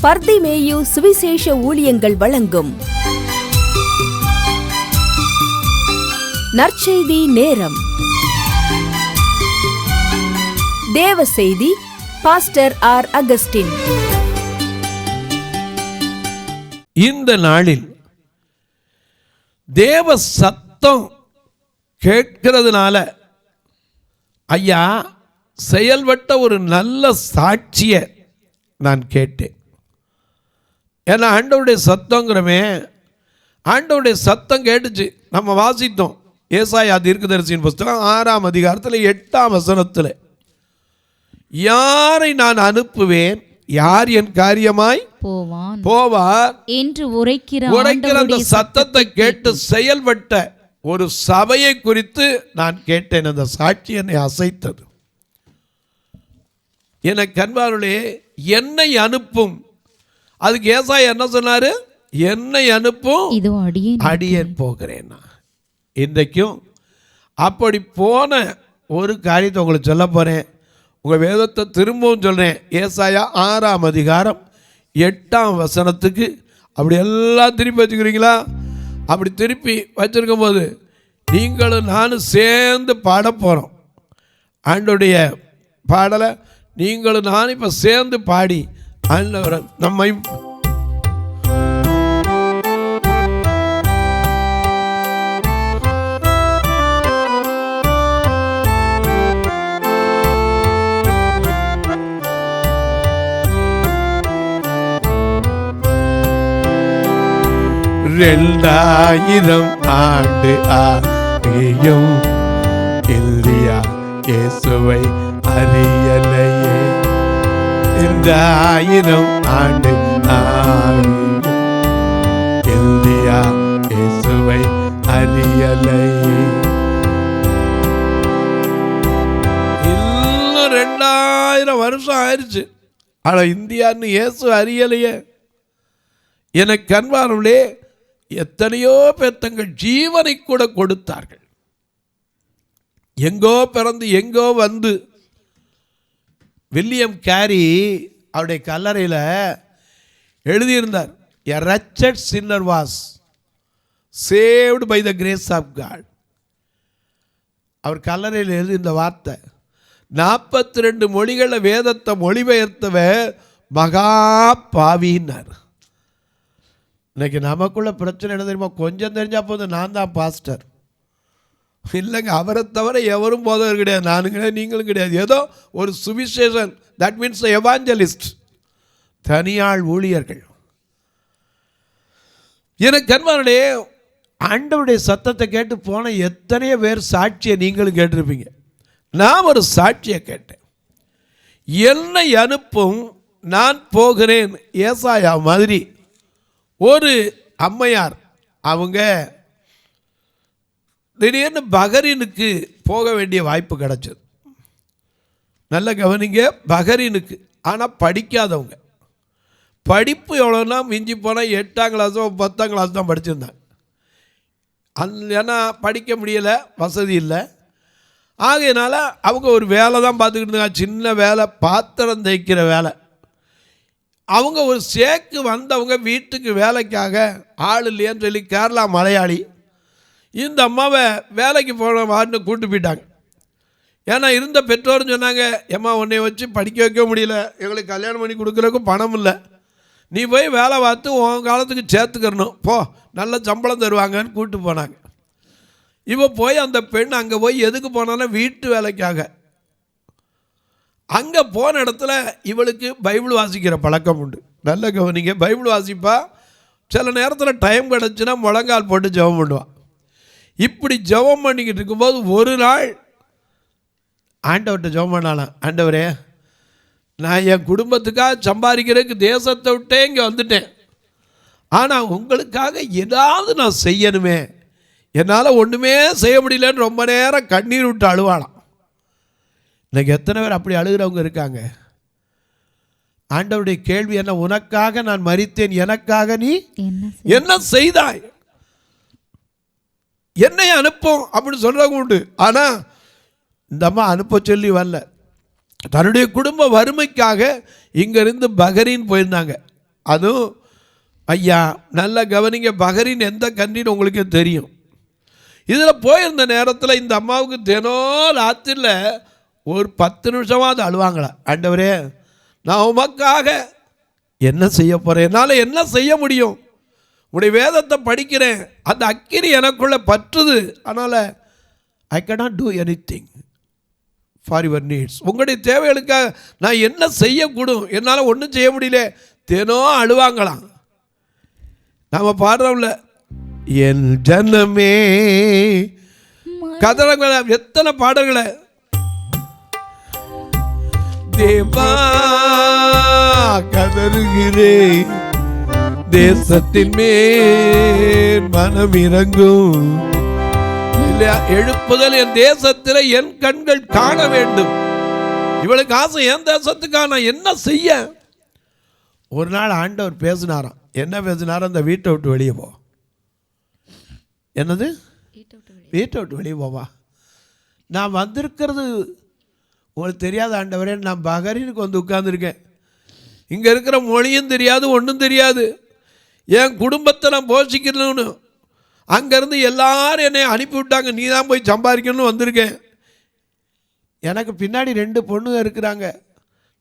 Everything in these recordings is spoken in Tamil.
பர்திமேயு சுவிசேஷ ஊழியங்கள் வழங்கும் நற்செய்தி நேரம். தேவ செய்தி பாஸ்டர் ஆர். அகஸ்டின். இந்த நாளில் தேவ சத்தம் கேட்கிறதுனால ஐயா செயல்பட்ட ஒரு நல்ல சாட்சியை நான் கேட்டேன். ஏன்னா ஆண்டவருடைய சத்தங்கிறமே, ஆண்டவருடைய சத்தம் கேட்டுச்சு. நம்ம வாசித்தோம் ஏசாயா தீர்க்கதரிசியின் புஸ்தகம் 6ஆம் அதிகாரத்தில் 8ஆம் வசனத்தில், யாரை நான் அனுப்புவேன், யார் என் காரியமாய் போவார் என்று உரைக்கிற அந்த சத்தத்தை கேட்டு செயல்பட்ட ஒரு சபையை குறித்து நான் கேட்டேன். அந்த சாட்சி என்னை அசைத்தது. எனக்கு அன்பார்களே, என்னை அனுப்பும். அதுக்கு ஏசாயா என்ன சொன்னாரு? என்னை அனுப்பும், அடியேன் போகிறேன். இன்றைக்கும் அப்படி போன ஒரு காரியத்தை உங்களுக்கு சொல்ல போறேன். உங்கள் வேதத்தை திரும்பவும் சொல்கிறேன். ஏசாயா 6ஆம் அதிகாரம் 8ஆம் வசனத்துக்கு அப்படி எல்லாம் திருப்பி வச்சுக்கிறீங்களா? அப்படி திருப்பி வச்சிருக்கும் போது நீங்களும் நானும் சேர்ந்து பாட போகிறோம். ஆண்டோடைய பாடலை நீங்களும் நானும் இப்போ சேர்ந்து பாடி ஆண்டவரை நம்மை ரெண்டாயிரம் ஆண்டு ஆகியும் இந்தியா இயேசுவை அறியலையே. 2000 ஆண்டு ஆகியும் இந்தியா இயேசுவை அறியலையே. இன்னும் 2000 வருஷம் ஆயிடுச்சு, ஆனால் இந்தியான்னு இயேசு அறியலையே. எனக்கு அன்பானவர்களே, எத்தனையோ பேர் தங்கள் ஜீவனை கூட கொடுத்தார்கள். எங்கோ பிறந்து எங்கோ வந்து. வில்லியம் கேரி அவருடைய கல்லறையில் எழுதியிருந்தார், a wretched sinner was saved by the grace of God. அவர் கல்லறையில் எழுதி இந்த வார்த்தை 42 மொழிகளில் வேதத்தை மொழிபெயர்த்தவ மகா பாவினார். இன்னைக்கு நமக்குள்ள பிரச்சனை என்ன தெரியுமா? கொஞ்சம் தெரிஞ்சா போதும், நான் தான் பாஸ்டர். இல்லைங்க, அவரை தவிர எவரும் போதவர் கிடையாது, நானும் கிடையாது, நீங்களும் கிடையாது. ஏதோ ஒரு சுவிசேஷன், தட் மீன்ஸ் எவாஞ்சலிஸ்ட், தனியாள் ஊழியர்கள். எனக்கு அன்பானே, ஆண்டவருடைய சத்தத்தை கேட்டு போன எத்தனையோ பேர் சாட்சியை நீங்களும் கேட்டிருப்பீங்க. நான் ஒரு சாட்சியை கேட்டேன். என்னை அனுப்பும், நான் போகிறேன். ஏசாயா மாதிரி ஒரு அம்மையார், அவங்க திடீர்னு பஹ்ரைனுக்கு போக வேண்டிய வாய்ப்பு கிடச்சது. நல்ல கவனிங்க, பஹ்ரைனுக்கு. ஆனால் படிக்காதவங்க. படிப்பு எவ்வளோன்னா மிஞ்சி போனால் 8ஆம் கிளாஸோ 10ஆம் கிளாஸ் தான் படிச்சிருந்தாங்க. ஏன்னா படிக்க முடியலை, வசதி இல்லை. ஆகையினால அவங்க ஒரு வேலை தான் பார்த்துக்கிட்டு இருந்தாங்க, சின்ன வேலை, பாத்திரம் தேய்க்கிற வேலை. அவங்க ஒரு சேக்கு வந்தவங்க வீட்டுக்கு வேலைக்காக ஆள் இல்லையேன்னு சொல்லி கேரளா மலையாளி இந்த அம்மாவை வேலைக்கு போன வான்னு கூட்டு போயிட்டாங்க. ஏன்னா இருந்த பெற்றோர்னு சொன்னாங்க, ஏம்மா உன்னை வச்சு படிக்க வைக்க முடியல, எங்களுக்கு கல்யாணம் பண்ணி கொடுக்குறதுக்கும் பணம் இல்லை, நீ போய் வேலை பார்த்து உன் காலத்துக்கு சேர்த்துக்கிறணும், போ, நல்ல சம்பளம் தருவாங்கன்னு கூப்பிட்டு போனாங்க. இப்போ போய் அந்த பெண் அங்கே போய் எதுக்கு போனாலும் வீட்டு வேலைக்காக. அங்கே போன இடத்துல இவளுக்கு பைபிள் வாசிக்கிற பழக்கம் உண்டு. நல்ல கவனிங்க, பைபிள் வாசிப்பா. சில நேரத்தில் டைம் கிடச்சுன்னா முழங்கால் போட்டு ஜெபம் பண்ணுவாள். இப்படி ஜெபம் பண்ணிக்கிட்டு இருக்கும்போது ஒரு நாள் ஆண்டவர்கிட்ட ஜெபம் பண்ணாலாம், ஆண்டவரே, நான் என் குடும்பத்துக்காக சம்பாதிக்கிறதுக்கு தேசத்தை விட்டே இங்கே வந்துட்டேன், ஆனால் உங்களுக்காக ஏதாவது நான் செய்யணுமே, என்னால் ஒன்றுமே செய்ய முடியலன்னு ரொம்ப நேரம் கண்ணீர் விட்டு அழுவாளாம். இன்னைக்கு எத்தனை பேர் அப்படி அழுகிறவங்க இருக்காங்க? ஆண்டவருடைய கேள்வி என்ன? உனக்காக நான் மரித்தேன், எனக்காக நீ என்ன செய்தாய்? என்னை அனுப்பும் அப்படின்னு சொல்றவங்க உண்டு. ஆனால் இந்த அம்மா அனுப்ப சொல்லி வரல. தன்னுடைய குடும்ப வறுமைக்காக இங்கிருந்து பஹ்ரைன் போயிருந்தாங்க. அதுவும் ஐயா நல்ல கவனிங்க, பஹ்ரைன் எந்த கண்ட்ரின்னு உங்களுக்கே தெரியும். இதில் போயிருந்த நேரத்தில் இந்த அம்மாவுக்கு தினம் ராத்திரியில் ஒரு 10 நிமிஷமாவது அழுவாங்களா, ஆண்டவரே நான் உமக்காக என்ன செய்ய போகிறேன், என்னால் என்ன செய்ய முடியும், உடைய வேதத்தை படிக்கிறேன், அந்த அக்கினி எனக்குள்ளே பற்றுது, அதனால் ஐ cannot do anything for your needs. உங்களுடைய தேவைகளுக்காக நான் என்ன செய்யக்கூடும், என்னால் ஒன்றும் செய்ய முடியல, தினம் அழுவாங்களாம். நாம் பாடுறோம்ல, என் ஜனமே கதறங்கள, எத்தனை பாடல்களை, தேவா கதறுகிறேன், தேசத்தின் மேல் மனம் இறங்கும் இல்லையா, எழுப்புதல் என் தேசத்தில் என் கண்கள் காண வேண்டும். இவளுக்கு ஆசை என் தேசத்துக்காக நான் என்ன செய்ய. ஒரு நாள் ஆண்டவர் பேசினாராம். என்ன பேசினாரோ, அந்த வீட்டை விட்டு வெளியே போ. என்னது, வீட்டை விட்டு வெளியே போவா. நான் வந்திருக்கிறது உங்களுக்கு தெரியாத ஆண்டவரே, நான் பஹ்ரைனுக்கு வந்து உட்கார்ந்துருக்கேன். இங்கே இருக்கிற மொழியும் தெரியாது, ஒன்றும் தெரியாது. என் குடும்பத்தை நான் போஷிக்கணும்னு அங்கேருந்து எல்லாரும் என்னை அனுப்பிவிட்டாங்க. நீ தான் போய் சம்பாதிக்கணும்னு வந்திருக்கேன். எனக்கு பின்னாடி 2 பொண்ணுங்க இருக்கிறாங்க.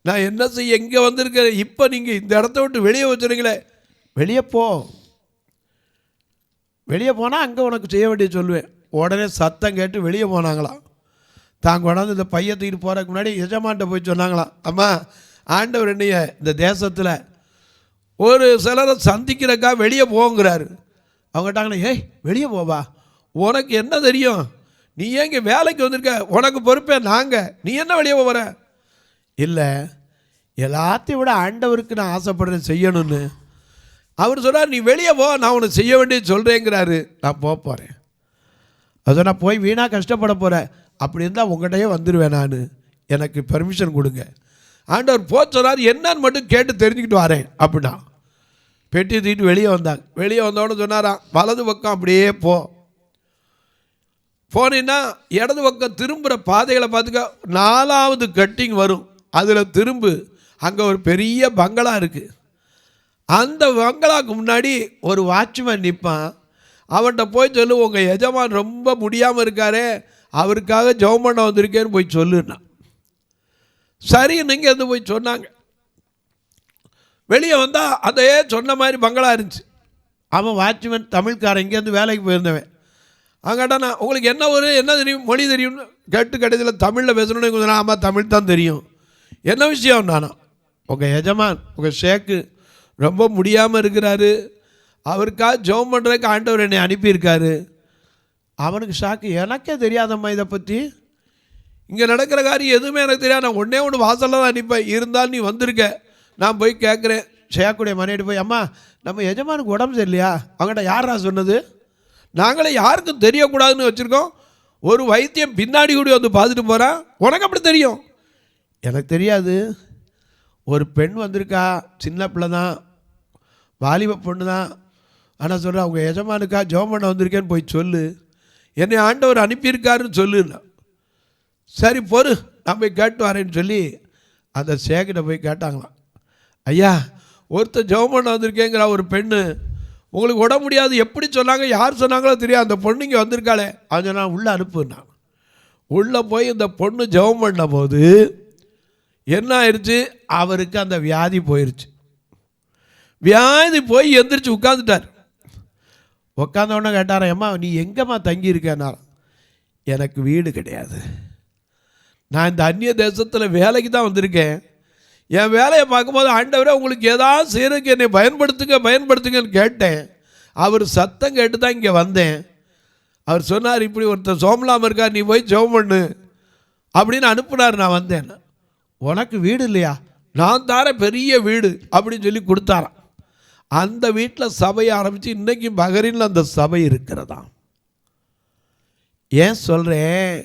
நான் என்ன செய்ய இங்கே வந்திருக்கேன். இப்போ நீங்கள் இந்த இடத்த விட்டு வெளியே வச்சுருங்களே, வெளியே போ. வெளியே போனால் அங்கே உனக்கு செய்ய வேண்டிய சொல்லுவேன். உடனே சத்தம் கேட்டு வெளியே போனாங்களாம். தான் கொண்டாந்து இந்த பையை தூக்கிட்டு போகிறதுக்கு முன்னாடி எஜமான்ட்ட போய் சொன்னாங்களாம், அம்மா ஆண்டவர் என்னைய இந்த தேசத்தில் ஒரு சிலரை சந்திக்கிறக்கா வெளியே போங்கிறாரு. அவங்கட்டாங்களே, ஏய் வெளியே போவா, உனக்கு என்ன தெரியும், நீ ஏன் இங்கே வேலைக்கு வந்திருக்க, உனக்கு பொறுப்பே நாங்கள், நீ என்ன வெளியே போகிற. இல்லை, எல்லாத்தையும் விட ஆண்டவருக்கு நான் ஆசைப்படுறேன் செய்யணும்னு. அவர் சொன்னார், நீ வெளியே போ, நான் உனக்கு செய்ய வேண்டியது சொல்கிறேங்கிறாரு. நான் போகிறேன். அதை நான் போய் வீணாக கஷ்டப்பட போகிறேன். அப்படி இருந்தால் உங்கள்கிட்டயே வந்துடுவேன் நான், எனக்கு பெர்மிஷன் கொடுங்க. ஆண்டவர் போ சொன்னார். என்னன்னு மட்டும் கேட்டு தெரிஞ்சுக்கிட்டு வரேன் அப்படின்னா. பெட்டி தூக்கிட்டு வெளியே வந்தாங்க. வெளியே வந்தோன்னு சொன்னாராம், வலது பக்கம் அப்படியே போனீங்கன்னா இடது பக்கம் திரும்புகிற பாதைகளை பார்த்துக்க, 4வது கட்டிங் வரும், அதில் திரும்பு. அங்கே ஒரு பெரிய பங்களா இருக்குது. அந்த பங்களாவுக்கு முன்னாடி ஒரு வாட்ச்மேன் நிற்பான். அவன்கிட்ட போய் சொல்லு, உங்கள் எஜமான் ரொம்ப முடியாமல் இருக்காரே, அவருக்காக ஜெபம் பண்ண வந்திருக்கேன்னு போய் சொல்லுன்னா. சரி, நீங்கள் வந்து போய் சொன்னாங்க. வெளியே வந்தால் அதே சொன்ன மாதிரி பங்களா இருந்துச்சு. அவன் வாட்ச்மேன் தமிழ்காரன், இங்கேருந்து வேலைக்கு போயிருந்தவன். அங்கேட்டா, நான் உங்களுக்கு என்ன தெரியும், மொழி தெரியும்னு கேட்டு கடைசியில் தமிழில் பேசணுன்னு கொஞ்சம். ஆமாம், தமிழ் தான் தெரியும். என்ன விஷயம்? நானா, உங்கள் எஜமான் உங்கள் ஷேக்கு ரொம்ப முடியாமல் இருக்கிறாரு, அவருக்காக ஜெபம் பண்ணுறதுக்கு ஆண்டவர் என்னை அனுப்பியிருக்காரு. அவனுக்கு ஷாக்கு. எனக்கே தெரியாதம்மா இதை பற்றி, இங்கே நடக்கிற காரியம் எதுவுமே எனக்கு தெரியாது. நான் ஒன்று வாசலில் தான் அனுப்பேன். இருந்தாலும் நீ வந்திருக்க, நான் போய் கேட்குறேன். ஷேக்குடைய மனைவிட்டு போய், அம்மா நம்ம எஜமானுக்கு உடம்பு சரியில்லையா, அவங்கள்ட்ட யாரா சொன்னது, நாங்களே யாருக்கும் தெரியக்கூடாதுன்னு வச்சுருக்கோம், ஒரு வைத்தியம் பின்னாடி கூட வந்து பார்த்துட்டு போகிறான், உனக்கு அப்படி தெரியும். எனக்கு தெரியாது. ஒரு பெண் வந்திருக்கா, சின்ன பிள்ளை தான், வாலிப பொண்ணு தான். ஆனால் சொல்கிறேன், அவங்க எஜமானுக்கா ஜெபம் பண்ண வந்திருக்கேன்னு போய் சொல்லு, என்னை ஆண்டவர் அனுப்பியிருக்காருன்னு சொல்லுன்னா. சரி பொறு, நான் போய் கேட்டு வரேன்னு சொல்லி அந்த சேகிட்ட போய் கேட்டாங்களாம். ஐயா, ஒருத்தர் ஜெபம் பண்ண வந்திருக்கேங்கிற ஒரு பெண்ணு, உங்களுக்கு உட முடியாது, எப்படி சொன்னாங்க, யார் சொன்னாங்களோ தெரியாது, அந்த பொண்ணு இங்கே வந்திருக்காளே, அதை நான் உள்ளே அனுப்புனா. உள்ளே போய் இந்த பொண்ணு ஜெபம் பண்ண போது என்ன ஆயிடுச்சு, அவருக்கு அந்த வியாதி போயிடுச்சு. வியாதி போய் எந்திரிச்சு உட்காந்துட்டார். உட்காந்தவொடனே கேட்டாரா, அம்மா நீ எங்கேம்மா தங்கியிருக்கேன்னாரா. எனக்கு வீடு கிடையாது, நான் இந்த அந்நிய தேசத்தில் வேலைக்கு தான் வந்திருக்கேன். என் வேலையை பார்க்கும்போது ஆண்டவரே உங்களுக்கு ஏதாவது செய்யறதுக்கு என்னை பயன்படுத்துங்கன்னு கேட்டேன். அவர் சத்தம் கேட்டு தான் இங்கே வந்தேன். அவர் சொன்னார், இப்படி ஒருத்தர் சோமலாமல் இருக்கார், நீ போய் ஜெபம் பண்ணு அப்படின்னு அனுப்புனார். நான் வந்தேன். உனக்கு வீடு இல்லையா, நான் தார பெரிய வீடு அப்படின்னு சொல்லி கொடுத்தாராம். அந்த வீட்டில் சபையை ஆரம்பித்து இன்றைக்கி பஹ்ரைனில் அந்த சபை இருக்கிறதா. ஏன் சொல்கிறேன்,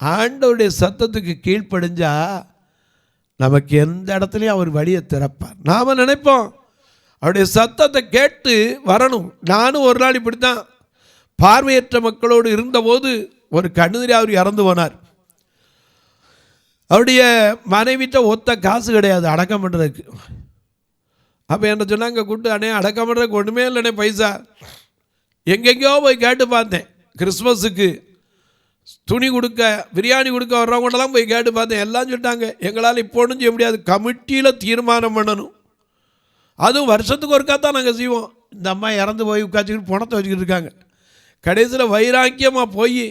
ஆண்டவருடைய சத்தத்துக்கு கீழ்ப்படிஞ்சா நமக்கு எந்த இடத்துலையும் அவர் வழியை திறப்பார். நாம் நினைப்போம் அவருடைய சத்தத்தை கேட்டு வரணும். நானும் ஒரு நாள் இப்படி தான் பார்வையற்ற மக்களோடு இருந்தபோது ஒரு கண்ணுதிரி அவர் இறந்து போனார். அவருடைய மனைவிட்ட ஒத்த காசு கிடையாது அடக்கம் பண்ணுறதுக்கு. அப்போ என்ன சொன்னாங்க, கூப்பிட்டு அண்ணே அடக்கம் பண்ணுறதுக்கு ஒன்றுமே இல்லைண்ணே பைசா. எங்கெங்கேயோ போய் கேட்டு பார்த்தேன். கிறிஸ்மஸுக்கு துணி கொடுக்க, பிரியாணி கொடுக்க வர்றவங்கள்டெல்லாம் போய் கேட்டு பார்த்தேன். எல்லாம் சொல்லிட்டாங்க, எங்களால் இப்போ ஒன்றும் செய்ய முடியாது, கமிட்டியில் தீர்மானம் பண்ணணும், அதுவும் வருஷத்துக்கு ஒருக்கா தான் நாங்கள் செய்வோம். இந்த அம்மா இறந்து போய் உட்காந்துக்கிட்டு பணத்தை வச்சுக்கிட்டு இருக்காங்க. கடைசியில் வைராக்கியமாக போய்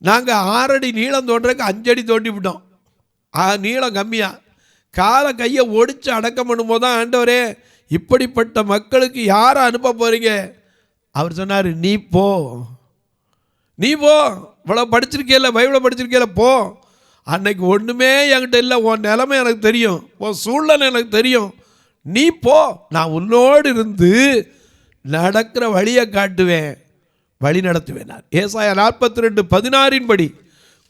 நாங்கள் 6 அடி நீளம் தோன்றதுக்கு 5 அடி தோண்டி விட்டோம். நீளம் கம்மியாக காலை கையை ஒடிச்சு அடக்கம் பண்ணும்போது தான், ஆண்டவரே இப்படிப்பட்ட மக்களுக்கு யாரை அனுப்ப போகிறீங்க? அவர் சொன்னார், நீ போ, இவ்வளோ படிச்சிருக்கேல, பைபிளை படிச்சிருக்கேல, போ. அன்னைக்கு ஒன்றுமே என்கிட்ட இல்லை, உன் நிலைமை எனக்கு தெரியும், உன் சூழ்நிலை எனக்கு தெரியும், நீ போ, நான் உன்னோடு இருந்து நடக்கிற வழியை காட்டுவேன், வழி நடத்துவேன். நான் ஏசாயா 42:16 படி,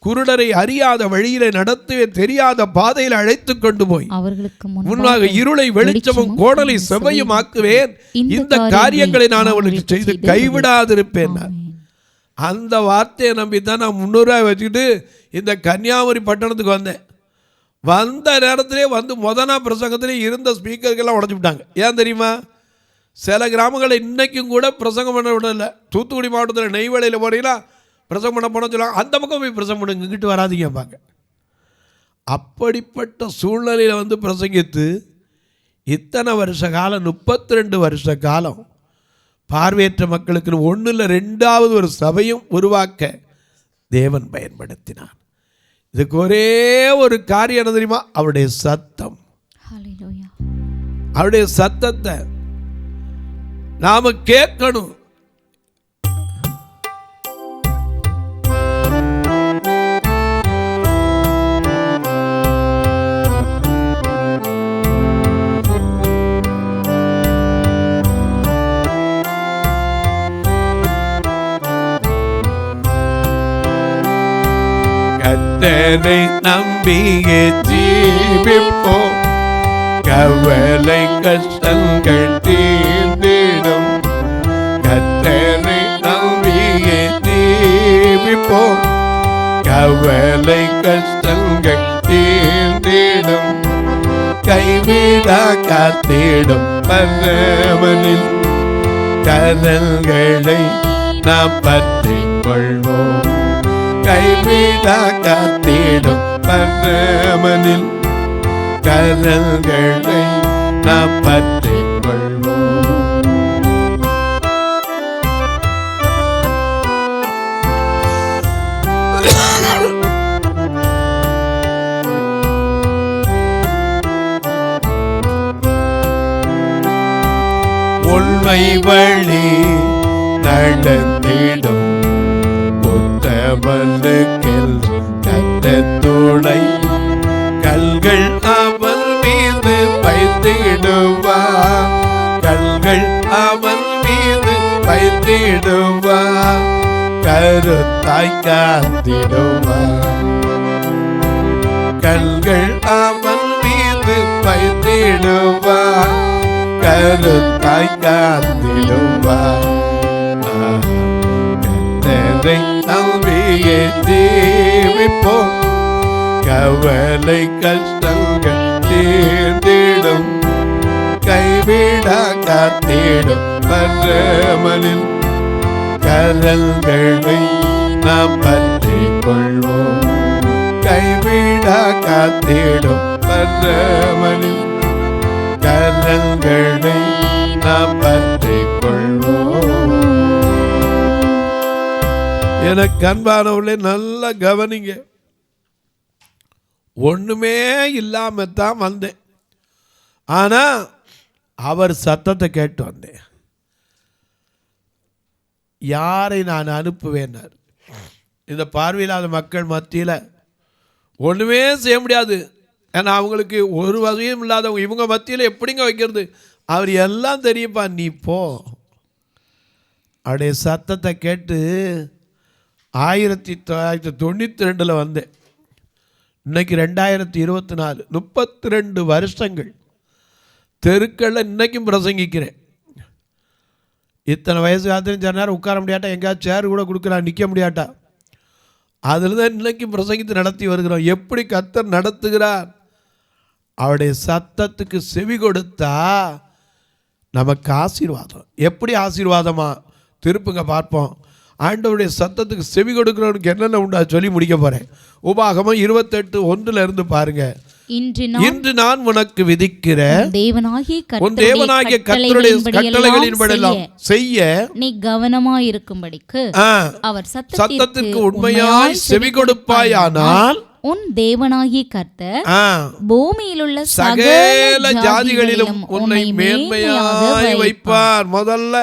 குருடரை அறியாத வழியிலே நடத்துவேன், தெரியாத பாதையில் அழைத்து கொண்டு போய் அவர்களுக்கு முன்பாக இருளை வெளிச்சமும் கோணலை செவ்வையும் ஆக்குவேன், இந்த காரியங்களை நான் அவர்களுக்கு செய்து கைவிடாதிருப்பேன். அந்த வார்த்தையை நம்பி தான் நான் 300 ரூபாய் வச்சுக்கிட்டு இந்த கன்னியாகுமரி பட்டணத்துக்கு வந்தேன். வந்த நேரத்திலே முதனா பிரசங்கத்திலே இருந்த ஸ்பீக்கர்கள்லாம் உடச்சி விட்டாங்க. ஏன் தெரியுமா? சில கிராமங்களில் இன்றைக்கும் கூட பிரசங்கம் பண்ண விடலை. தூத்துக்குடி மாவட்டத்தில் நெய்வேலியில் போனீங்கன்னா பிரசங்கம் பண்ண போனோம்னு சொல்லுவாங்க, அந்த பக்கம் போய் பிரசங்கம் பண்ணுங்க, இங்கிட்டு வராதிங்கப்பாங்க. அப்படிப்பட்ட சூழ்நிலையில் பிரசங்கித்து இத்தனை வருஷ காலம், 32 வருஷ காலம் பார்வையற்ற மக்களுக்கு 1 இல்லை 2வது ஒரு சபையும் உருவாக்க தேவன் பயன்படுத்தினார். இதுக்கு ஒரே ஒரு காரியம் என்ன தெரியுமா? அவருடைய சத்தம். அவருடைய சத்தத்தை நாம கேட்கணும். கர்த்தரை நம்பியே ஜீவிப்போம், கவலை கஷ்டங்கள் தீர்ந்திடும். கர்த்தரை நம்பியே ஜீவிப்போம், கவலை கஷ்டங்கள் தீர்ந்திடும். கைவிடா காத்திடும் பரவனில் கரல்களை நாம் பற்றிக் கொள்வோம். கைவிடா காத்திடும் பரவனில் கரல்களை நாம் பற்றிக் கொள்வோம். உண்மை வழி நடந்திடும் உத்தமனுக்கெல் கட்டத்துணை. கல்கள் அவன் மீது வைத்திடுவார், கல்கள் அவன் மீது வைத்திடுவார், கருத்தாய் காத்திடுவார். கல்கள் அவன் மீது வைத்திடுவார், கருத்தாய் காத்திடுவார். கர்த்தரை நம்பியே ஜீவிப்போம், கவலை கஷ்டங்கள் தீர்ந்திடும். கைவிடா காத்திடும் பரமனில் கரல்களை நாம் பற்றிக் கொள்வோம். கைவிடா காத்திடும் பரமனில் கரல்களை நாம் பற்றிக் கொள்வோம். எனக்கு அன்பானவர்களே, நல்லா கவனிங்க. ஒன்றுமே இல்லாமல் தான் வந்தேன், ஆனால் அவர் சத்தத்தை கேட்டு வந்தேன். யாரை நான் அனுப்புவேன்னார். இந்த பார்வையில்லாத மக்கள் மத்தியில் ஒன்றுமே செய்ய முடியாது, ஏன்னா அவங்களுக்கு ஒரு வசதியும் இல்லாதவங்க. இவங்க மத்தியில் எப்படிங்க வைக்கிறது? அவர் எல்லாம் தெரியுப்பா, நீ போ. அவருடைய சத்தத்தை கேட்டு 1992 வந்தேன். இன்னைக்கு 2024, 32 வருஷங்கள் தெருக்களில் இன்னைக்கும் பிரசங்கிக்கிறேன். இத்தனை வயசு காலத்துலையும் சில நேரம் உட்கார முடியாட்டா, எங்கேயாவது சேர் கூட கொடுக்குறான், நிற்க முடியாட்டா. அதில் தான் இன்னைக்கும் பிரசங்கித்து நடத்தி வருகிறோம். எப்படி கர்த்தர் நடத்துகிறார், அவருடைய சத்தத்துக்கு செவி கொடுத்தா நமக்கு ஆசீர்வாதம். எப்படி ஆசீர்வாதமா? திருப்புங்க பார்ப்போம். ஆண்டவருடைய சத்தத்துக்கு செவி கொடுக்கிறவனுக்கு என்னென்ன உண்டா சொல்லி முடிக்க போறேன். உபாகமம் 28:1 பாருங்க. இன்று நான் உனக்கு விதிக்கிற உன் தேவனாகிய கர்த்தருடைய கட்டளைகளின்படியெல்லாம் செய்ய நீ கவனமாயிருக்கும்படிக்கு அவர் சத்தத்திற்கு உண்மையாய் செவி கொடுப்பாயானால் உன் தேவனாகிய கர்த்தர் பூமியிலுள்ள சகல ஜாதிகளிலும் உன்னை மேன்மையாய் வைப்பார். முதல்ல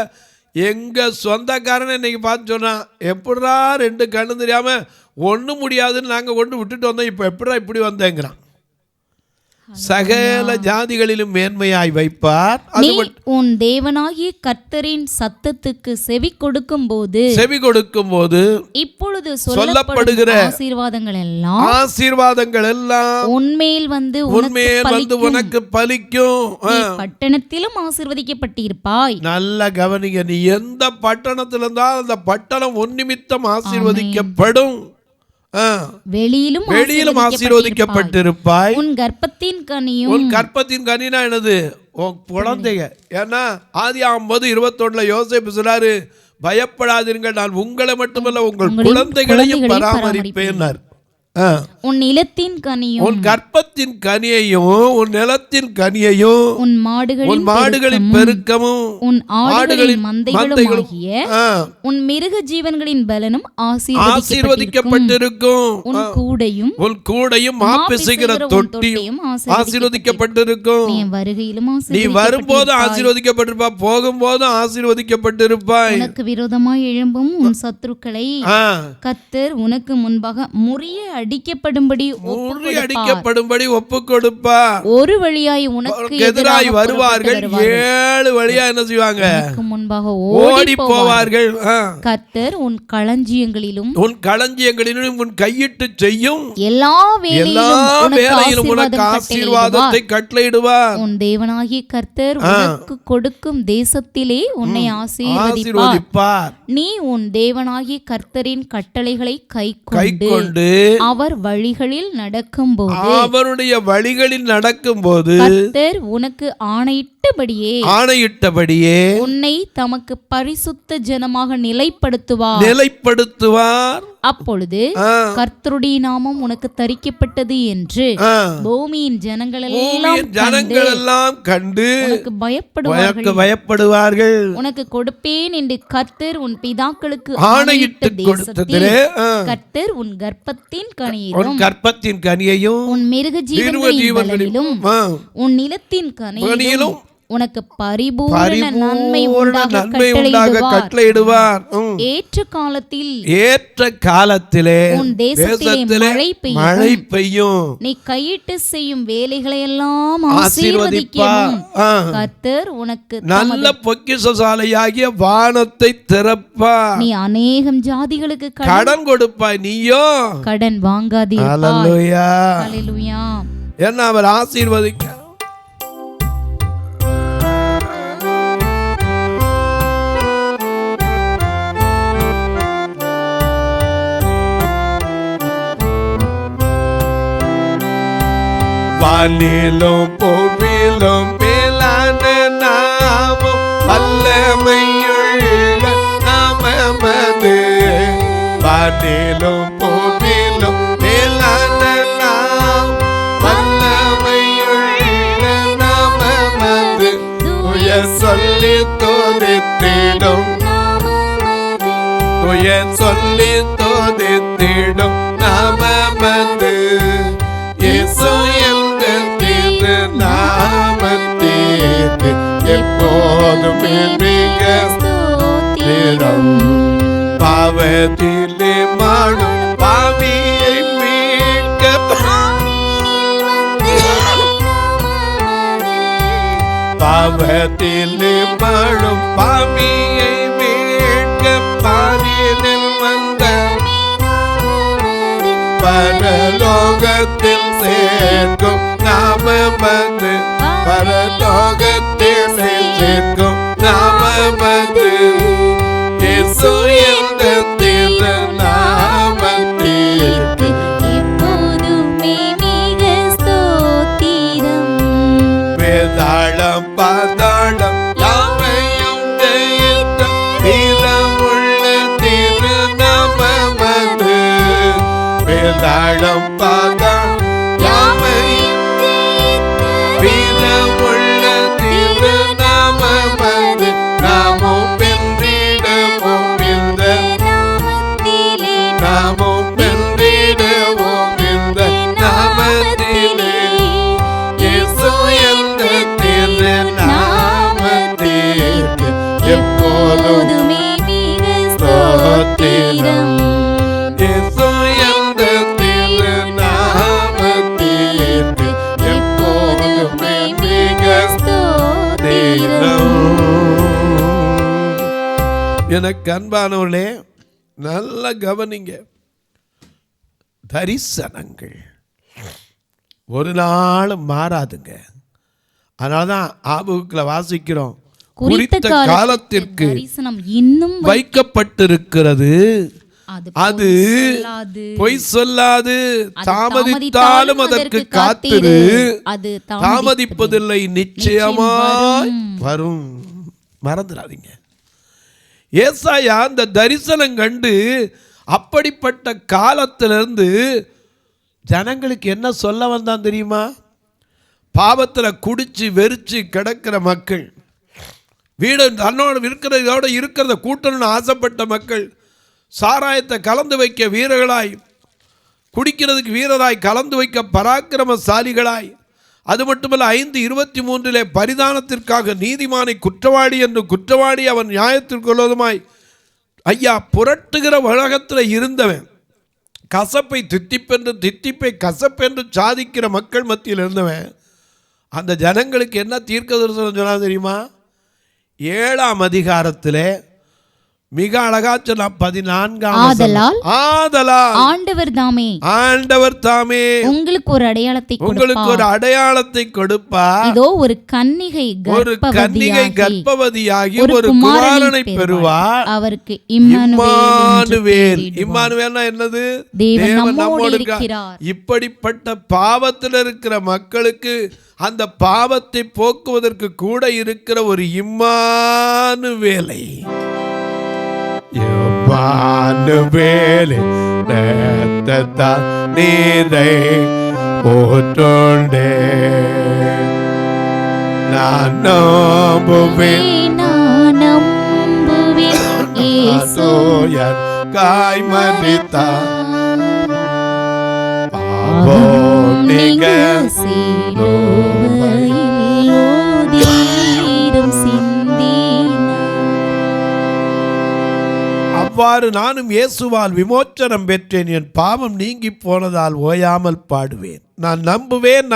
எங்க சொந்தக்காரன் இன்னைக்கு பார்த்து சொன்னா, எப்படா 2 கண்ணு தெரியாம ஒன்றும் முடியாதுன்னு நாங்கள் கொண்டு விட்டுட்டு வந்தோம், இப்போ எப்படா இப்படி வந்தேங்கிறான். சகல ஜாதிகளிலும் மேன்மையாய் வைப்பார். உன் தேவனாகிய கர்த்தரின் சத்தத்துக்கு செவி கொடுக்கும் போது இப்பொழுது சொல்லப்படுகிற ஆசீர்வாதங்கள் எல்லாம் உன்மேல் வந்து உனக்கு பலிக்கும். பட்டணத்திலும் ஆசீர்வதிக்கப்பட்டிருப்பாய். நல்ல கவனிங்க. நீ எந்த பட்டணத்தில் இருந்தால் அந்த பட்டணம் உன் நிமித்தம் ஆசீர்வதிக்கப்படும். வெளியிலும் ஆசீர்வதிக்கப்பட்டிருப்பாய். உன் கர்ப்பத்தின் கனினா என்னது? உன் குழந்தைங்க. ஏன்னா ஆதியாகமம் 21 யோசேப்பு சொல்றாரு, பயப்படாதீர்கள், நான் உங்களை மட்டுமல்ல உங்கள் குழந்தைகளையும் பராமரிப்பேன். உன் நிலத்தின் கனியும் உன் கர்ப்பத்தின் கனியையும் உன் நிலத்தின் கனியையும் உன் மாடுகளின் பெருக்கமும் உன் ஆடுகளின் மந்தைகளுமாகிய உன் மிருக ஜீவன்களின் பலனும் ஆசீர்வதிக்கப்பட்டிருக்கும். உன் கூடையும் மாப்பிசைகிற தொட்டியும் ஆசீர்வதிக்கப்பட்டிருக்கும். நீ வரும்போது ஆசீர்வதிக்கப்பட்டிருப்பாய், போகும்போதும் ஆசீர்வதிக்கப்பட்டிருப்பாய். உனக்கு விரோதமாய் எழும்பும் உன் சத்துருக்களை கர்த்தர் உனக்கு முன்பாக அடிக்கப்படும்படி ஒப்புக் கொடுப்பார். ஒரு வழியாய் உனக்கு எதிராய் வருவார்கள், 7 வழியா என்ன செய்வாங்க? முன்பாக ஓடி போவார்கள். கர்த்தர் உன் களஞ்சியங்களிலும் உன் கையிட்டு செய்யும் எல்லா வேளையிலும் உனக்கு ஆசீர்வாதத்தை கட்டளையிடுவார். உன் தேவனாகிய கர்த்தர் உனக்கு கொடுக்கும் தேசத்திலே உன்னை ஆசீர்வதிப்பார். நீ உன் தேவனாகிய கர்த்தரின் கட்டளைகளை கைக்கொண்டு அவர் வழிகளில் அவருடைய வழிகளில் நடக்கும்போது கர்த்தர் உனக்கு ஆணையிட்டபடியே உன்னை தமக்கு பரிசுத்த ஜனமாக நிலைப்படுத்துவார். அப்பொழுது கர்த்தருடைய நாமம் உனக்கு தரிக்கப்பட்டது என்று பூமியின் ஜனங்கள் எல்லாம் கண்டு உனக்கு பயப்படுவார்கள். உனக்கு கொடுப்பேன் என்று கர்த்தர் உன் பிதாக்களுக்கு ஆணையிட்டு கொடுத்ததிலே கர்த்தர் உன் கர்ப்பத்தின் கனியையும் உன் மிருக ஜீவன்களிலும் உன் நிலத்தின் கனியிலும் உனக்கு பரிபூரண நன்மை உண்டாக கட்டளையிடுவார். ஏற்ற காலத்திலே உன் தேசத்திலே மழை பெய்யும். நீ கையிட்டு செய்யும் வேலைகளை எல்லாம் ஆசீர்வதிக்கும். கர்த்தர் உனக்கு நல்ல பொக்கிஷசாலையாகிய வானத்தை திறப்பார். நீ அநேகம் ஜாதிகளுக்கு கடன் கொடுப்பாய், நீயோ கடன் வாங்காதீர்கள். ஹல்லேலூயா. என்ன அவர் ஆசீர்வதிக்க வானிலும் பூவிலும் மேலான நாமம் வல்லமையுள்ள நாமமது. வானிலும் பூவிலும் மேலான நாமம் வல்லமையுள்ள நாமமது. சொல்லி தோதித்திடும் நாமமது. நாமத்திற்கு எப்போதும் மிக ஸ்தோத்திரம். பாவத்திலே மாடும் பாவியை மீட்க பாவத்திலே மாடும் பாவியை மீட்க பாரினில் வந்த பரலோகத்தில் சேர்க்கும் நாமமது. பரலோகத்தில் சேர்க்கும் நாமமது. இயேசு என்ற திருநாமத்திற்கு எப்போதுமே மிக ஸ்தோத்திரம். வேதாளம் பாதாளம் யாவையும் ஜெயித்த வீரமுள்ள திருநாமமது. வேதாளம் பாதாளம் யாவையும் வீரமுள்ள திருநாமமது. நாமும் வென்றிடுவோம் இந்த நாமத்திலே, நாமும் வென்றிடுவோம் இந்த நாமத்திலே. இயேசு என்ற திருநாமத்திற்கு எப்போதுமே மிக ஸ்தோத்திரம். இயேசு என்ற திருநாமத்திற்கு எப்போதுமே மிக ஸ்தோத்திரம். எனக்கு அன்பானவர்களே, நல்ல கவனிங்க. தரிசனங்கள் ஒரு நாள் மாறாதுங்க. அதனாலதான் ஆபுக்குள்ள வாசிக்கிறோம், குறித்த காலத்திற்கு தரிசனம் இன்னும் வைக்கப்பட்டிருக்கிறது, அது பொய் சொல்லாது, தாமதித்தாலும் அதற்கு காத்திரு, அது தாமதிப்பதில்லை, நிச்சயமாய் வரும். மறந்துடாதீங்க. ஏசாயா அந்த தரிசனம் கண்டு அப்படிப்பட்ட காலத்திலிருந்து ஜனங்களுக்கு என்ன சொல்ல வந்தான் தெரியுமா? பாவத்தில் குடிச்சு வெறிச்சு கிடக்கிற மக்கள், வீடு தன்னோட இருக்கிறத கூட்டணும்னு ஆசைப்பட்ட மக்கள், சாராயத்தை கலந்து வைக்க வீரர்களாய், குடிக்கிறதுக்கு வீரராய், கலந்து வைக்க பராக்கிரமசாலிகளாய், அது மட்டுமல்ல 5:23 பரிதானத்திற்காக நீதிமானை குற்றவாளி என்று குற்றவாளி அவன் நியாயத்திற்குள்ளதுமாய் ஐயா புரட்டுகிற உலகத்தில் இருந்தவன், கசப்பை தித்திப்பென்று தித்திப்பை கசப்பென்று சாதிக்கிற மக்கள் மத்தியில் இருந்தவன், அந்த ஜனங்களுக்கு என்ன தீர்க்க தரிசனம் சொன்னா தெரியுமா? 7ஆம் அதிகாரத்திலே மிக அழகா சொன்னா 14ஆம் ஆண்டவர் தாமே உங்களுக்கு ஒரு அடையாளத்தை கொடுப்பார். இதோ ஒரு கன்னிகை கர்ப்பவதியாகி ஒரு குமாரனை பெறுவார், அவருக்கு இம்மானுவேல். இம்மானுவேல்னா என்னது? தேவன் நம்மோடு இருக்கிறார். இப்படிப்பட்ட பாவத்தில் இருக்கிற மக்களுக்கு அந்த பாவத்தை போக்குவதற்கு கூட இருக்கிற ஒரு இம்மானுவேலை, இம்மானுவேலே ரத்தத்தால் நீரை போற்றோண்டே நான் நம்புவேன், இயேசுயன் காய் மரித்தார், பாவம் நீங்க அவ்வாறு நானும் இயேசுவால் விமோச்சனம் பெற்றேன், என் பாவம் நீங்கி போனதால் ஓயாமல் பாடுவேன். நான் நம்புவேன்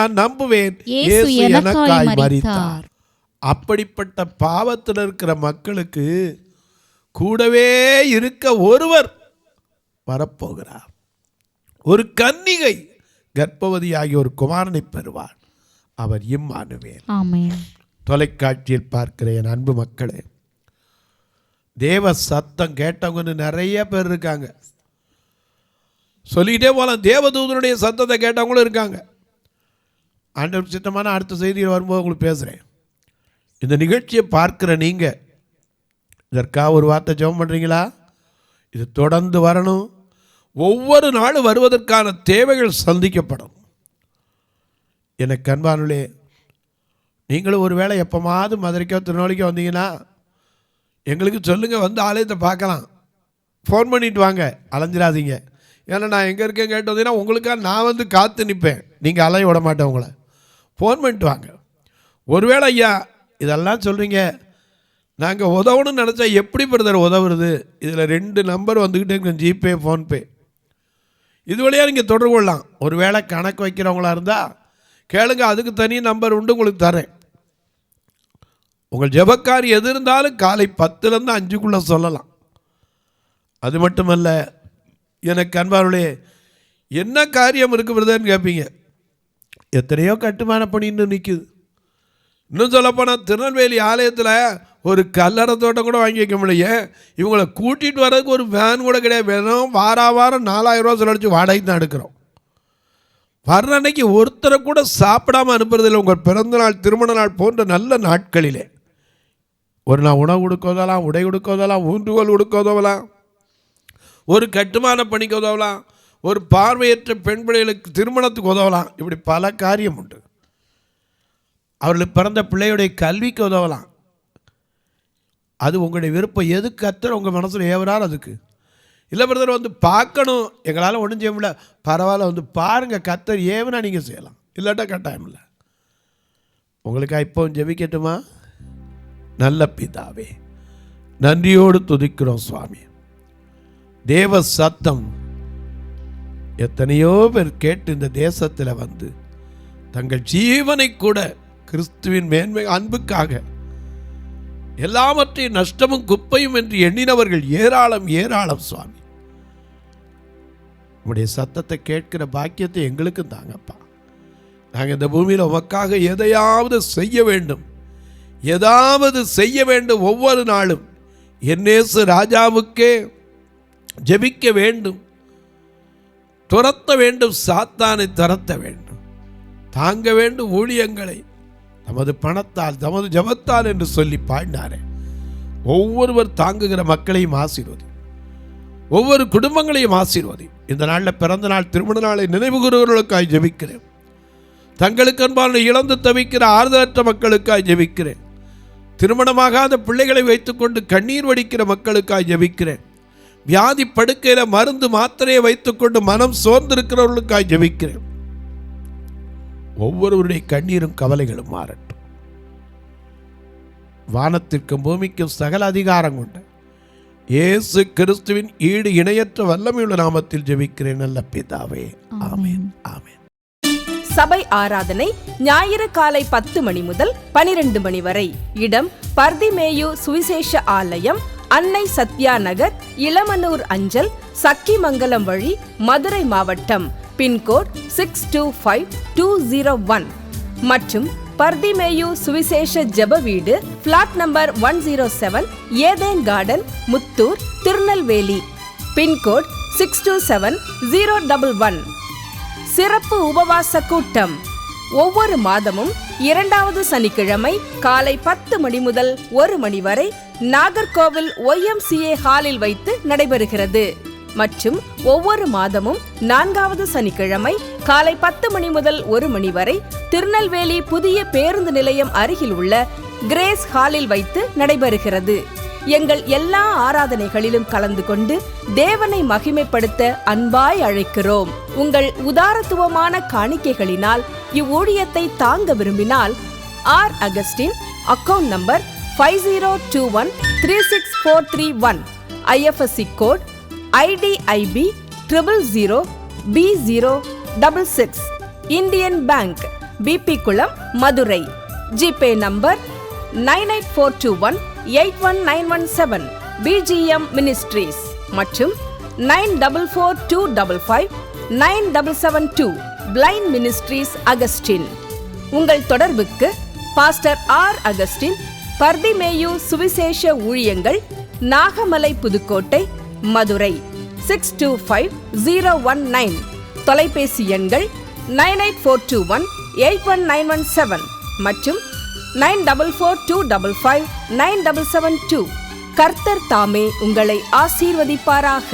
இயேசு எனக்காய் மரித்தார். அப்படிப்பட்ட பாவத்தில் இருக்கிற மக்களுக்கு கூடவே இருக்க ஒருவர் வரப்போகிறார். ஒரு கன்னிகை கர்ப்பவதியாகிய ஒரு குமாரனை பெறுவார், அவர் இம்மானுவேல். ஆமென். தொலைக்காட்சியில் பார்க்கிற என் அன்பு மக்களே, தேவ சத்தம் கேட்டவங்கன்னு நிறைய பேர் இருக்காங்க. சொல்லிக்கிட்டே போகலாம். தேவதூதனுடைய சத்தத்தை கேட்டவங்களும் இருக்காங்க. ஆண்டவர் சித்தமான அடுத்த செய்தியில் வரும்போது உங்களுக்கு பேசுகிறேன். இந்த நிகழ்ச்சியை பார்க்குற நீங்கள் இதற்காக ஒரு வார்த்தை ஜெபம் பண்ணுறீங்களா? இது தொடர்ந்து வரணும். ஒவ்வொரு நாளும் வருவதற்கான தேவைகள் சந்திக்கப்படும். எனக்கு அன்பானுள்ளே, நீங்களும் ஒரு வேளை எப்போமாவது மதுரைக்கோ திருநெல்வேலிக்கோ வந்தீங்கன்னா எங்களுக்கு சொல்லுங்கள், வந்து ஆலயத்தை பார்க்கலாம். ஃபோன் பண்ணிட்டு வாங்க, அலைஞ்சிடாதீங்க. ஏன்னா நான் எங்கே இருக்கேன் கேட்டு வந்தீங்கன்னா உங்களுக்காக நான் வந்து காத்து நிற்பேன், நீங்கள் அலைய விட மாட்டேன். உங்களை ஃபோன் பண்ணிட்டு வாங்க. ஒருவேளை ஐயா இதெல்லாம் சொல்கிறீங்க, நாங்கள் உதவணும்னு நினச்சா எப்படி பிரதர் உதவுறது? இதில் 2 நம்பர் வந்துக்கிட்டே இருக்கு, ஜிபே, ஃபோன்பே. இது வழியாக நீங்கள் தொடர்பு கொள்ளலாம். ஒரு வேளை கணக்கு வைக்கிறவங்களா இருந்தால் கேளுங்க, அதுக்கு தனி நம்பர் உண்டு, உங்களுக்கு தரேன். உங்கள் ஜெபக்காரி எது இருந்தாலும் காலை 10லேருந்து 5க்குள்ளே சொல்லலாம். அது மட்டுமல்ல, எனக்கு அன்பார்களே, என்ன காரியம் இருக்குது பிரதர்ன்னு கேட்பீங்க. எத்தனையோ கட்டுமான பணி இன்னும் நிற்குது. இன்னும் சொல்லப்போனால் திருநெல்வேலி ஆலயத்தில் ஒரு கல்லறை தோட்டம் கூட வாங்கி வைக்க முடியல. இவங்களை கூட்டிகிட்டு வர்றதுக்கு ஒரு வேன் கூட கிடையாது. வேணும் வாரம் 4000 ரூபா செலவழிச்சு வாடகை தான் எடுக்கிறோம். வர்ற அன்னைக்கு ஒருத்தரை கூட சாப்பிடாம அனுப்புறதில்லை. உங்கள் பிறந்த நாள், திருமண நாள் போன்ற நல்ல நாட்களிலே ஒரு நாள் உணவு கொடுக்க உதவலாம், உடை கொடுக்க உதவலாம், ஊன்றுகோல் கொடுக்க உதவலாம், ஒரு கட்டுமான பணிக்கு உதவலாம், ஒரு பார்வையற்ற பெண் பிள்ளைகளுக்கு திருமணத்துக்கு உதவலாம். இப்படி பல காரியம் உண்டு. அவர்களுக்கு பிறந்த பிள்ளையுடைய கல்விக்கு உதவலாம். அது உங்களுடைய விருப்பம். எது கர்த்தர் உங்கள் மனசில் ஏவறார் அதுக்கு. இல்லை பிரதர் வந்து பார்க்கணும், எங்களால் ஒன்றும் செய்ய முடியல, பரவாயில்ல வந்து பாருங்கள், கர்த்தர் ஏவனா நீங்கள் செய்யலாம், இல்லாட்டா கட்டாயம் இல்லை. உங்களுக்காக இப்போ ஜெபிக்கட்டுமா? நல்ல பிதாவே, நன்றியோடு துதிக்கிறோம் சுவாமி. தேவ சத்தம் எத்தனையோ பேர் கேட்டு இந்த தேசத்தில் வந்து தங்கள் ஜீவனை கூட கிறிஸ்துவின் மேன்மை அன்புக்காக எல்லாவற்றையும் நஷ்டமும் குப்பையும் என்று எண்ணினவர்கள் ஏராளம் ஏராளம் சுவாமி. உங்களுடைய சத்தத்தை கேட்கிற பாக்கியத்தை எங்களுக்கும் தாங்கப்பா. நாங்கள் இந்த பூமியில் உமக்காக எதையாவது செய்ய வேண்டும், ஏதாவது செய்ய வேண்டும். ஒவ்வொரு நாளும் என்னேசு ராஜாவுக்கே ஜெபிக்க வேண்டும், துரத்த வேண்டும், சாத்தானை துரத்த வேண்டும், தாங்க வேண்டும் ஊழியங்களை தமது பணத்தால் தமது ஜபத்தால் என்று சொல்லி பாடினாரே. ஒவ்வொருவர் தாங்குகிற மக்களையும் ஆசீர்வதி, ஒவ்வொரு குடும்பங்களையும் ஆசீர்வதி. இந்த நாளில் பிறந்த நாள், திருமண நாளை நினைவு கூறுவர்களுக்காய் ஜெபிக்கிறேன். தங்களுக்கு அன்பான இழந்து தவிக்கிற ஆறுதலற்ற மக்களுக்காய் ஜெபிக்கிறேன். திருமணமாகாத பிள்ளைகளை வைத்துக்கொண்டு கண்ணீர் வடிக்கிற மக்களுக்காய் ஜெபிக்கிறேன். வியாதி படுக்கையில் மருந்து மாத்திரையை வைத்துக்கொண்டு மனம் சோர்ந்திருக்கிறவர்களுக்காய் ஜெபிக்கிறேன். ஒவ்வொருவருடைய கண்ணீரும் கவலைகளும் மாறட்டும். வானத்திற்கும் பூமிக்கும் சகல அதிகாரம் கொண்ட இயேசு கிறிஸ்துவின் ஈடு இணையற்ற வல்லமையுள்ள நாமத்தில் ஜெபிக்கிறேன் நல்ல பிதாவே, ஆமென், ஆமென். சபை ஆராதனை ஞாயிறு காலை 10 மணி முதல் 12 மணி வரை. இடம் பர்திமேயு சுவிசேஷ ஆலயம், அன்னை சத்யா நகர், இளமனூர் அஞ்சல், சக்கிமங்கலம் வழி, மதுரை மாவட்டம். பின்கோட் 625201 மற்றும் பர்திமேயு சுவிசேஷ ஜெப வீடு, flat number 107, Eden garden, Muthur, Tirunelveli. Pin code 627011. சிறப்பு உபவாச கூட்டம் ஒவ்வொரு மாதமும் 2வது சனிக்கிழமை காலை 10 மணி முதல் 1 மணி வரை நாகர்கோவில் YMCA ஹாலில் வைத்து நடைபெறுகிறது. மற்றும் ஒவ்வொரு மாதமும் 4வது சனிக்கிழமை காலை 10 மணி முதல் 1 மணி வரை திருநெல்வேலி புதிய பேருந்து நிலையம் அருகில் உள்ள கிரேஸ் ஹாலில் வைத்து நடைபெறுகிறது. எங்கள் எல்லா ஆராதனைகளிலும் கலந்து கொண்டு தேவனை மகிமைப்படுத்த அன்பாய் அழைக்கிறோம். உங்கள் உதாரத்துவமான காணிக்கைகளினால் இவ்வூழியத்தை தாங்க விரும்பினால் R. Augustine, account number 5021364331, IFSC code IDIB 000B066, Indian bank, BP Kulam, Madurai. GPay number 9842181917, BGM ministries மற்றும் 9442559772, பிளைண்ட் மினிஸ்ட்ரீஸ் அகஸ்டின். உங்கள் தொடர்புக்கு பாஸ்டர் R. அகஸ்டின், பர்திமேயு சுவிசேஷ ஊழியங்கள், நாகமலை, புதுக்கோட்டை, மதுரை 625019. தொலைபேசி எண்கள் 9842181917 மற்றும் 9442559772. கர்த்தர் தாமே உங்களை ஆசீர்வதிப்பாராக.